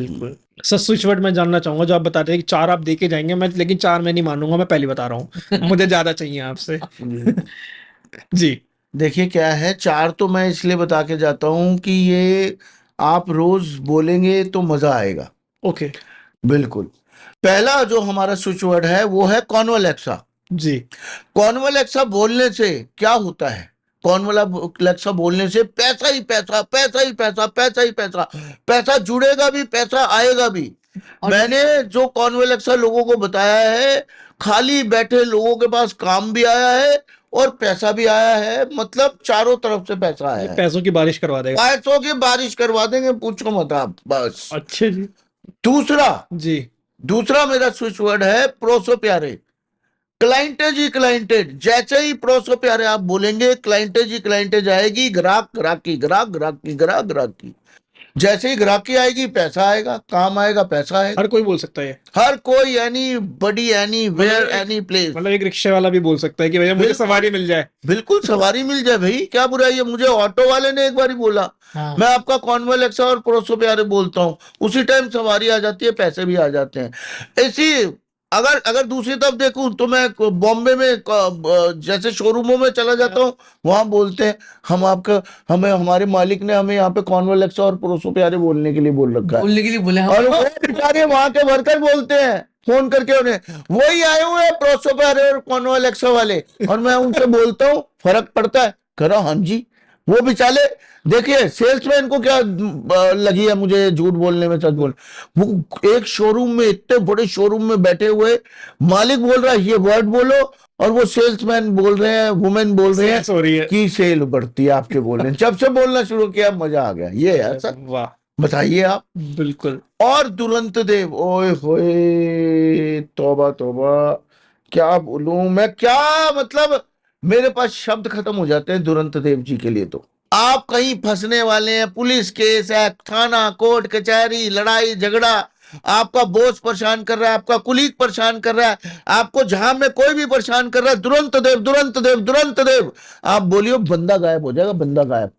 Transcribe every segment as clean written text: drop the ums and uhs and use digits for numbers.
बिल्कुल sir, switch word मैं जानना चाहूंगा जो आप बताते हैं कि 4 आप देके जाएंगे, मैं लेकिन 4 मैं नहीं मानूंगा, मैं पहले बता रहा हूँ मुझे ज्यादा चाहिए आपसे। जी। देखिए क्या है, 4 तो मैं इसलिए बता के जाता हूँ कि ये आप रोज बोलेंगे तो मजा आएगा। ओके। बिल्कुल। पहला जो हमारा स्विच वर्ड है वो है कॉन्वोलेक्सा। जी। कॉन्वोलेक्सा बोलने से क्या होता है? कॉन्वोलेक्सा बोलने से पैसा ही पैसा, पैसा ही पैसा, पैसा ही पैसा, पैसा जुड़ेगा भी, पैसा आएगा भी। मैंने जो कॉन्वोलेक्सा लोगों को बताया है, खाली बैठे लोगों के पास काम भी आया है और पैसा भी आया है, मतलब चारों तरफ से पैसा ये आया है। पैसों की बारिश करवा देगा। पैसों की बारिश करवा देंगे, पूछो मत आप बस। अच्छे जी। दूसरा जी। दूसरा मेरा स्विच वर्ड है प्रोसो प्यारे। क्लाइंटेज ही क्लाइंटेज, जैसे ही प्रोसो प्यारे आप बोलेंगे, क्लाइंटेज ही क्लाइंटेज आएगी, ग्राहक ग्राहकी, ग्राहक ग्राहकी, ग्राहक ग्राहकी। जैसे ही ग्राहकी आएगी पैसा आएगा, काम आएगा, पैसा आएगा। हर कोई बोल सकता है। हर कोई, anybody, anywhere, any place. मतलब एक रिक्शे वाला भी बोल सकता है कि भैया मुझे बिल्कुल। सवारी मिल जाए। बिल्कुल सवारी मिल जाए भाई, क्या बुराई है? मुझे ऑटो वाले ने एक बार ही बोला, मैं आपका कॉन्वोलेक्सा और प्रोसो प्यारे बोलता हूँ, उसी टाइम सवारी आ जाती है, पैसे भी आ जाते हैं। ऐसी अगर अगर दूसरी तरफ देखूं तो मैं बॉम्बे में जैसे शोरूमों में चला जाता हूँ, वहां बोलते हैं हमें हमारे मालिक ने हमें यहाँ पे कॉन्वोलेक्सा और प्रोसो प्यारे बोलने के लिए बोल रखा है, बोलने के लिए बोले और वो बेचारे वहां के वर्कर बोलते हैं फोन करके उन्हें, वही आए हुए हैं प्रोसो प्यारे और कॉन्वोलेक्सा वाले, और मैं उनसे बोलता हूँ फर्क पड़ता है? करो हाँ जी। वो बेचारे, देखिए सेल्समैन को क्या लगी है मुझे झूठ बोलने में, सच बोल, वो एक शोरूम में, इतने बड़े शोरूम में बैठे हुए, मालिक बोल रहा है ये वर्ड बोलो, और वो सेल्समैन बोल रहे हैं, वुमेन बोल रहे हैं हो रही है कि सेल बढ़ती है आपके बोलने। जब से बोलना शुरू किया मजा आ गया। ये है सर। वाह। बताइए आप। बिल्कुल। और दुरंत देव, ओए होए, तौबा तौबा, क्या बोलूं मैं, क्या मतलब, मेरे पास शब्द खत्म हो जाते हैं दुरंत देव जी के लिए। तो आप कहीं फंसने वाले हैं, पुलिस केस है, थाना, कोर्ट कचहरी, लड़ाई झगड़ा, आपका बॉस परेशान कर रहा है, आपका कुलीग परेशान कर रहा है, आपको जहां में कोई भी परेशान कर रहा है, दुरंत देव, दुरंत देव, दुरंत देव आप बोलियो, बंदा गायब हो जाएगा, बंदा गायब,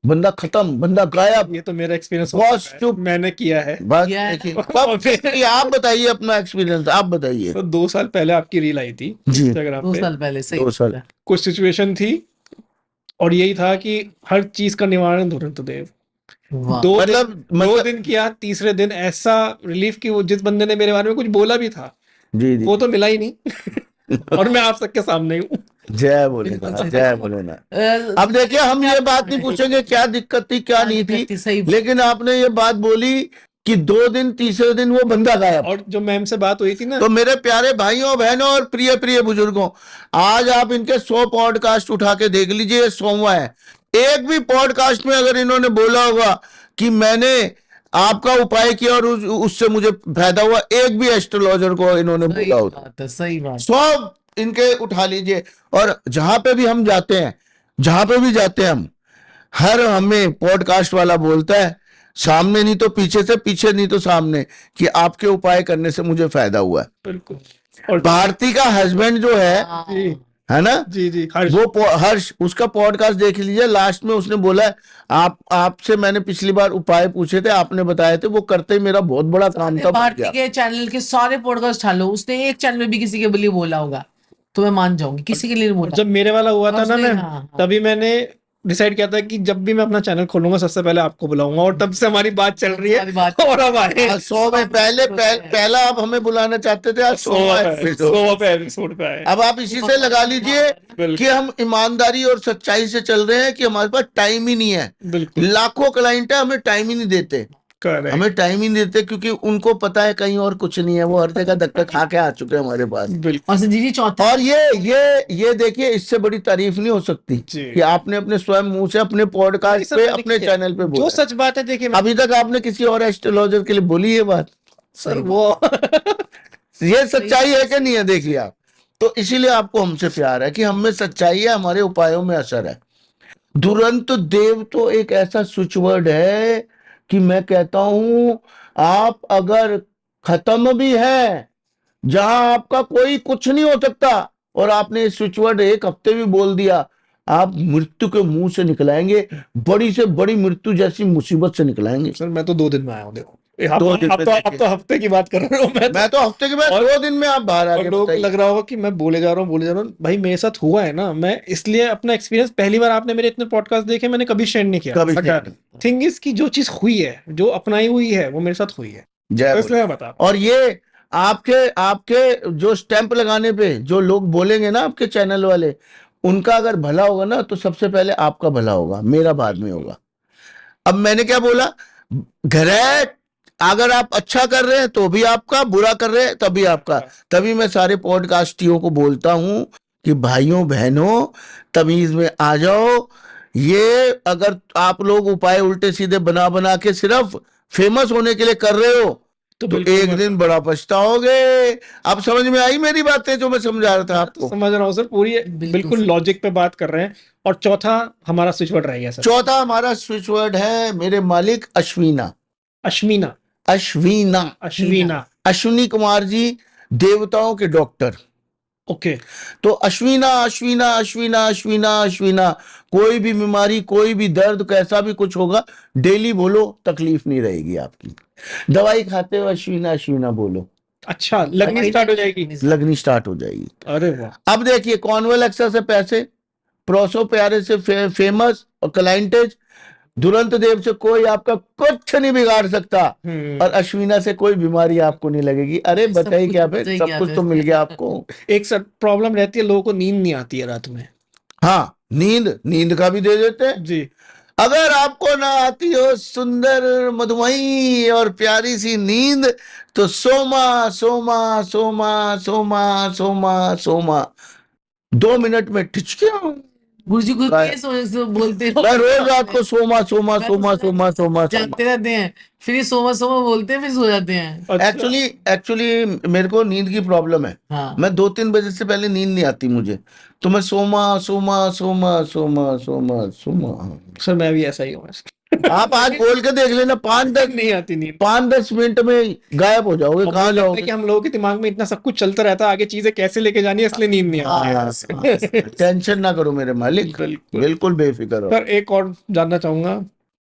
बंदा खत्म, बंदा गायब। ये तो मेरा एक्सपीरियंस बॉस चुप, मैंने किया है। बात किया है। देखिए। आप बताइए अपना एक्सपीरियंस, आप बताइए। तो 2 साल पहले आपकी रील आई थी जी। इंस्टाग्राम 2 पे। साल पहले, सही 2 साल। कुछ सिचुएशन थी और यही था कि हर चीज का निवारण तुरंत देव। वाह। 2 दिन किया, तीसरे दिन ऐसा रिलीफ कि वो जिस बंदे ने मेरे बारे में कुछ बोला भी था जी जी, वो तो मिला ही नहीं और मैं आप सबके सामने हूँ। जय भोलेनाथ, जय भोलेनाथ। अब देखिए, हम ये बात नहीं पूछेंगे क्या दिक्कत थी, क्या नहीं थी, सही। लेकिन आपने ये बात बोली कि 2 दिन, तीसरे दिन वो बंदा गायब। और जो मैम से बात हुई थी ना, तो मेरे प्यारे भाइयों बहनों और प्रिय प्रिय बुजुर्गों, आज आप इनके 100 पॉडकास्ट उठा के देख लीजिए, 100वां है। एक भी पॉडकास्ट में अगर इन्होंने बोला होगा कि मैंने आपका उपाय किया और उससे मुझे फायदा हुआ, एक भी एस्ट्रोलॉजर को इन्होंने बोला होता, सही बात। सब इनके उठा लीजिए। और जहां पे भी हम जाते हैं, जहां पे भी जाते हैं हम, हर हमें पॉडकास्ट वाला बोलता है, सामने नहीं तो पीछे से, पीछे नहीं तो सामने, कि आपके उपाय करने से मुझे फायदा हुआ है। बिल्कुल। और भारती का हस्बैंड जो है ना, जी जी, वो हर्ष, उसका पॉडकास्ट देख लीजिए, लास्ट में उसने बोला है, आपसे मैंने पिछली बार उपाय पूछे थे, आपने बताए थे, वो करते ही मेरा बहुत बड़ा काम था। भारती के चैनल के सारे पॉडकास्ट उठा लो, उसने एक चैनल में भी किसी के लिए बोला होगा तो मैं मान जाऊंगी, किसी के लिए नहीं बोला। जब मेरे वाला हुआ था ना मैम, हाँ। तभी मैंने डिसाइड किया था कि जब भी मैं अपना चैनल खोलूंगा सबसे पहले आपको बुलाऊंगा, और तब से हमारी बात चल रही है। और अब आए 100 में पहला आप हमें बुलाना चाहते थे, आज 100 एपिसोड पे आए। अब आप इसी से लगा लीजिए कि हम ईमानदारी और सच्चाई से चल रहे हैं, कि हमारे पास टाइम ही नहीं है। बिल्कुल। लाखों क्लाइंट है, हमें टाइम ही नहीं देते, हमें टाइम ही नहीं देते, क्योंकि उनको पता है कहीं और कुछ नहीं है, वो हर जगह धक्का खा के आ चुके हैं हमारे पास। और ये देखिए, इससे बड़ी तारीफ नहीं हो सकती कि आपने अपने स्वयं मुंह से अपने पॉडकास्ट पे, अपने चैनल पे बोला। जो सच बात है, देखिए अभी तक आपने किसी और एस्ट्रोलॉजर के लिए बोली ये बात? सर वो ये सच्चाई है कि नहीं है? देखिए आप, तो इसीलिए आपको हमसे प्यार है कि हम में सच्चाई है, हमारे उपायों में असर है। दुरंत देव तो एक ऐसा स्विच वर्ड है कि मैं कहता हूं, आप अगर खत्म भी है, जहां आपका कोई कुछ नहीं हो सकता, और आपने स्विच वर्ड 1 हफ्ते भी बोल दिया, आप मृत्यु के मुंह से निकलाएंगे, बड़ी से बड़ी मृत्यु जैसी मुसीबत से निकलाएंगे। सर मैं तो 2 दिन में आया हूँ, देखो आप 2 दिन आप में तो आप देखिए। तो हफ्ते की बात कर रहे हो, मैं तो हफ्ते के बाद और- 2 दिन में आप बाहर आ और गए, लोगों को बताइए। लग रहा होगा कि मैं बोले जा रहा हूँ भाई मेरे साथ हुआ है ना, मैं इसलिए अपना एक्सपीरियंस पहली बार आपने मेरे इतने पॉडकास्ट देखे मैंने कभी शेयर नहीं किया, कभी बट शेयर नहीं। थिंग इज कि जो चीज हुई है जो अपनाई हुई है वो मेरे साथ हुई है, जय तो बोले। इसलिए मैं बता रहा हूँ। और ये आपके आपके जो स्टैंप लगाने पे जो लोग बोलेंगे ना आपके चैनल वाले, उनका अगर भला होगा ना तो सबसे पहले आपका भला होगा, मेरा बाद में होगा। अब मैंने क्या बोला, घर है, अगर आप अच्छा कर रहे हैं तो भी आपका, बुरा कर रहे हैं तभी आपका। तभी मैं सारे पॉडकास्टियों को बोलता हूं कि भाइयों बहनों तमीज में आ जाओ। ये अगर आप लोग उपाय उल्टे सीधे बना बना के सिर्फ फेमस होने के लिए कर रहे हो तो बिल्कुल एक मत दिन बड़ा पछताओगे। अब समझ में आई मेरी बातें जो मैं समझा रहा था मैं तो आपको? समझ रहा हूँ सर, पूरी बिल्कुल सही। लॉजिक पे बात कर रहे हैं। और चौथा हमारा स्विच वर्ड रह गया सर, चौथा हमारा स्विच वर्ड है मेरे मालिक अश्विना। अश्मीना, अश्विना, अश्वीना, अश्विनी कुमार जी, देवताओं के डॉक्टर। ओके, तो अश्विना अश्विना अश्विना अश्विना अश्विना, कोई भी बीमारी, कोई भी दर्द, कैसा भी कुछ होगा, डेली बोलो, तकलीफ नहीं रहेगी आपकी। दवाई खाते हो अश्विना अश्विना बोलो, अच्छा लगनी स्टार्ट हो जाएगी। लगनी स्टार्ट हो जाएगी। अरे वाह, अब देखिए, कॉर्नवेल एक्सा से पैसे, प्रोसो प्यारे से फेमस और क्लाइंटेज, दुरंत देव से कोई आपका कुछ नहीं बिगाड़ सकता, और अश्विना से कोई बीमारी आपको नहीं लगेगी। अरे सब बताइए कुछ क्या मिल फिर, गया सब कुछ फिर। तो मिल गया आपको। एक सर प्रॉब्लम रहती है, लोगों को नींद नहीं आती है रात में। हाँ, नींद का भी दे देते हैं। जी, अगर आपको ना आती हो सुंदर मधुमयी और प्यारी सी नींद, तो सोमा सोमा सोमा सोमा सोमा सोमा, 2 मिनट में ठिचकियां। गुरुजी को काय- ये बोलते हो। मैं रोज रात को सोमा सोमा मैं तो सोमा सुना सोमा सोमा सोमा। जागते रहते हैं, फिर ये सोमा सोमा बोलते हैं, फिर सो जाते हैं। अच्छा, एक्चुअली मेरे को नींद की प्रॉब्लम है। हाँ। मैं 2-3 बजे से पहले नींद नहीं आती मुझे, तो मैं सोमा सोमा सोमा सोमा सोमा सोमा। सर मैं भी ऐसा ही हूँ। आप आज बोल के देख लेना, 5-10 नहीं आती नींद। 5-10 मिनट में गायब हो जाओगे। और कहाँ मुझे लगता है जाओगे? कि हम लोगों के दिमाग में इतना सब कुछ चलता रहता है, आगे चीजें कैसे लेके जानी है, इसलिए नींद नहीं आती। टेंशन ना करो मेरे मालिक, बिल्कुल। बिल्कुल बेफिक्र रहो। सर एक और जानना चाहूंगा,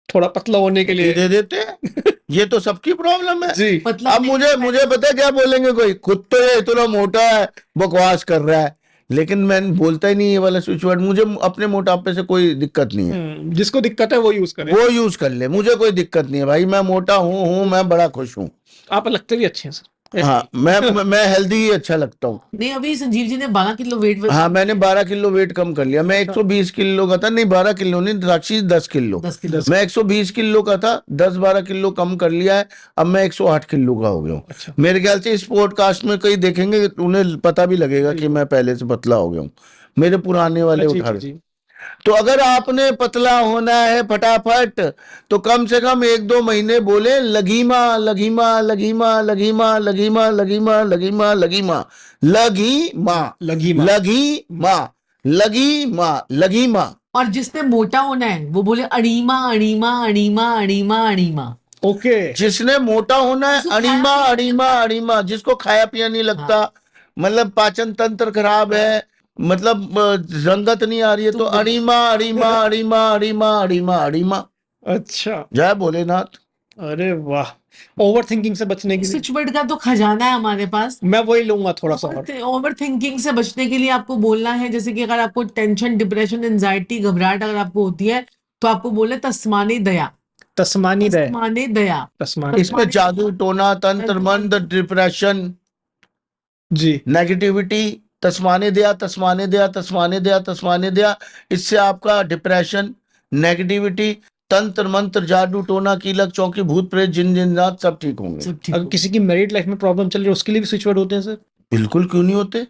थोड़ा पतला होने के लिए। दे देते हैं, ये तो सबकी प्रॉब्लम है। जी, मतलब अब मुझे पता है क्या बोलेंगे, कोई खुद तो ये इतना मोटा है, बकवास कर रहा है, लेकिन मैं बोलता ही नहीं ये वाला स्विच वर्ड। मुझे अपने मोटापे से कोई दिक्कत नहीं है, जिसको दिक्कत है वो यूज करे। वो यूज कर ले, मुझे कोई दिक्कत नहीं है भाई। मैं मोटा हूँ, मैं बड़ा खुश हूँ। आप लगते भी अच्छे हैं सर। हाँ, मैं हेल्दी ही अच्छा लगता हूँ। नहीं, अभी संजीव जी ने 12 किलो वेट हाँ, मैंने 12 किलो वेट कम कर लिया। मैं 120 किलो का था, नहीं 12 किलो नहीं, साक्षी 10 किलो। 10 किलो। मैं 120 किलो का था, 10-12 किलो कम कर लिया है। अब मैं 108 किलो का हो गया हूँ। अच्छा, मेरे ख्याल से इस पॉडकास्ट में कहीं देखेंगे, उन्हें पता भी लगेगा कि मैं पहले से पतला हो गया हूँ। मेरे पुराने वाले जी उठा जी रहे। जी। तो अगर आपने पतला होना है फटाफट, तो कम से कम 1-2 महीने बोले लगीमा लगीमा लगीमा लगीमा लगीमा लगीमा लगीमा लगीमा लगीमा लगी माँ। लगीमा लगीमा लगीमा। और जिसने मोटा होना है वो बोले अणीमा अणीमा अणीमा अणीमा अणीमा। ओके, जिसने मोटा होना है, जिसको अणीमा खाया अणीमा अणीमा। जिसको खाया पिया नहीं लगता, मतलब पाचन तंत्र खराब है, मतलब रंगत नहीं आ रही है, तो अणीमा अणीमा अणीमा अणीमा अणीमा अणीमा। अच्छा, जय भोलेनाथ। अरे वाह, ओवर थिंकिंग से बचने के लिए स्विच वर्ड का तो खजाना है हमारे पास। मैं वही लूंगा थोड़ा सा और। ओवर थिंकिंग से बचने के लिए आपको बोलना है, जैसे कि अगर आपको टेंशन, डिप्रेशन, एंजाइटी, घबराहट अगर आपको होती है, तो आपको बोले तस्मानी दया, तस्मानी दे, तस्मानी दया। तस्मानी, इसमें जादू टोना तंत्र मंत्र डिप्रेशन जी, नेगेटिविटी, तस्माने दिया तस्माने दिया तस्माने दिया तस्माने दिया, इससे आपका डिप्रेशन, नेगेटिविटी, तंत्र मंत्र, जादू टोना, कीलक चौकी, भूत प्रेत, जिन जिन्नात सब ठीक होंगे। सब ठीक अगर हो। किसी की मैरिड लाइफ में प्रॉब्लम चल रही है उसके लिए भी स्विच वर्ड होते हैं सर? बिल्कुल, क्यों नहीं होते,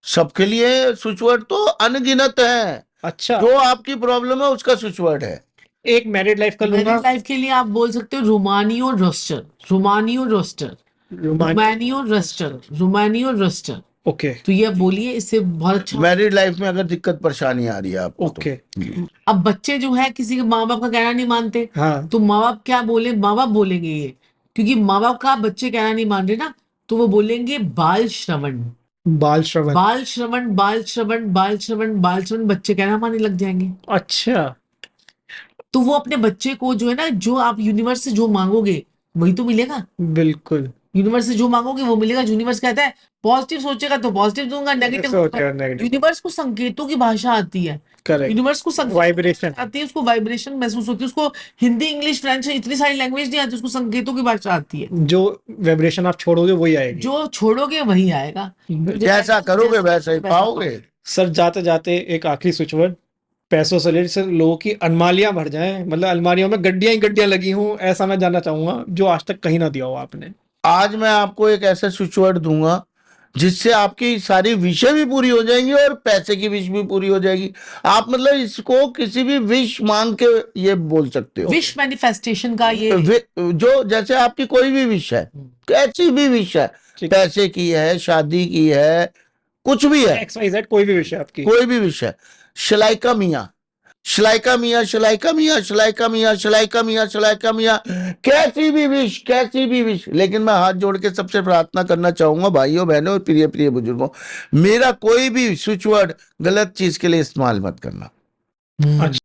सबके लिए स्विच वर्ड तो अनगिनत है। अच्छा, जो आपकी प्रॉब्लम है उसका स्विच वर्ड है। एक मैरिड लाइफ का लूंगा, मैरिड लाइफ के लिए आप बोल सकते हो रोमानियो रोस्टर, रोमानियो रोस्टर, रोमानियो रोस्टर, रोमानियो रोस्टर। ओके तो ये बोलिए, इससे बहुत अच्छा। मैरिड लाइफ में अगर दिक्कत परेशानी आ रही है आपको, ओके, अब बच्चे जो है किसी के माँ बाप का कहना नहीं मानते, हाँ, तो माँ बाप क्या बोले, माँ बाप बोलेंगे ये, क्योंकि माँ बाप का बच्चे कहना नहीं मान रहे ना, तो वो बोलेंगे बाल श्रवण, बाल श्रवण, बाल श्रवण, बाल श्रवण, बाल श्रवण, बाल श्रवण। बच्चे कहना मानने लग जाएंगे। अच्छा, तो वो अपने बच्चे को जो है ना, जो आप यूनिवर्स से जो मांगोगे वही तो मिलेगा। बिल्कुल यूनिवर्स से जो मांगोगे वो मिलेगा। यूनिवर्स कहता है पॉजिटिव सोचेगा तो पॉजिटिव दूंगा, नेगेटिव दूंगा। नेगेटिव यूनिवर्स को संकेतों की भाषा आती है। करेक्ट यूनिवर्स को संकेतों की वाइब्रेशन भाषा आती है, उसको वाइब्रेशन महसूस होती है, उसको हिंदी इंग्लिश फ्रेंच इतनी सारी लैंग्वेज नहीं आती, उसको संकेतों की भाषा आती है। जो वाइब्रेशन आप छोड़ोगे वही आएगी जो छोड़ोगे वही आएगा। जैसा करोगे वैसा ही पाओगे। सर जाते जाते एक आखिरी स्विच वर्ड, पैसों से रिलेटेड सर लोगों की अलमारियां भर जाएं, मतलब अलमारियों में गड्डियां ही गड्डियां लगी हों, ऐसा मैं जानना चाहूंगा जो आज तक कहीं ना दिया हो आपने। आज मैं आपको एक ऐसा स्विच वर्ड दूंगा जिससे आपकी सारी विशें भी पूरी हो जाएंगी और पैसे की विश भी पूरी हो जाएगी। आप मतलब इसको किसी भी विश मांग के ये बोल सकते हो। विश मैनिफेस्टेशन का ये जो जैसे आपकी कोई भी विश है, कैसी भी विश है, ठीक है। पैसे की है, शादी की है, कुछ भी है, XYZ कोई भी विषय आपकी। कोई भी विश है, शलाइका मियाँ, शलाइका मियाँ, शलाइका मियाँ, शलाइका मियाँ, शलाइका मियाँ, शलाइका मियाँ, कैसी भी विश। लेकिन मैं हाथ जोड़ के सबसे प्रार्थना करना चाहूंगा भाइयों बहनों और प्रिय प्रिय बुजुर्गों, मेरा कोई भी स्विच वर्ड गलत चीज के लिए इस्तेमाल मत करना। हम्म। अच्छा